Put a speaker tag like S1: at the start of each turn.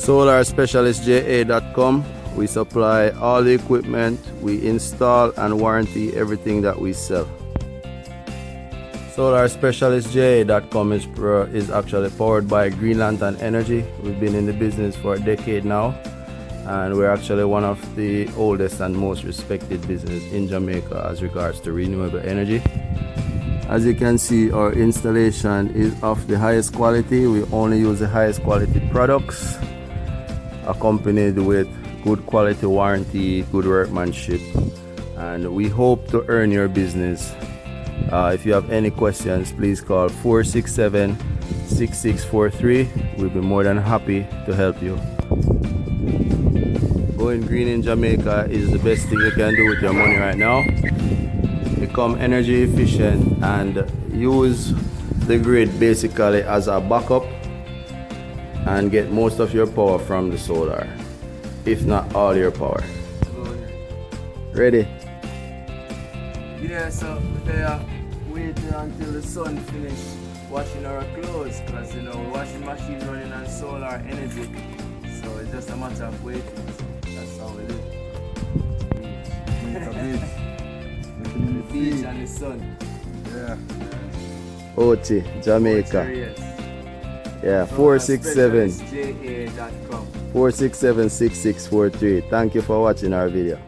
S1: SolarSpecialistJA.com. We supply all the equipment, we install and warranty everything that we sell. SolarSpecialistJA.com is actually powered by Green Lantern Energy. We've been in the business for a decade now, and we're actually one of the oldest and most respected business in Jamaica as regards to renewable energy. As you can see, our installation is of the highest quality. We only use the highest quality products, accompanied with good quality warranty, good workmanship, and we hope to earn your business. If you have any questions, please call 467-6643. We'll be more than happy to help you. Going green in Jamaica is the best thing you can do with your money right now. Become energy efficient and use the grid basically as a backup and get most of your power from the solar, if not all your power. Ready?
S2: Yeah, so they are waiting until the sun finish washing our clothes, because you know washing machine running on solar energy, so it's just a matter of waiting. So that's how we live. The beach and the sun.
S1: Yeah. Oti, Jamaica. Yeah, 467
S2: JA.com.
S1: 467-6643. Thank you for watching our video.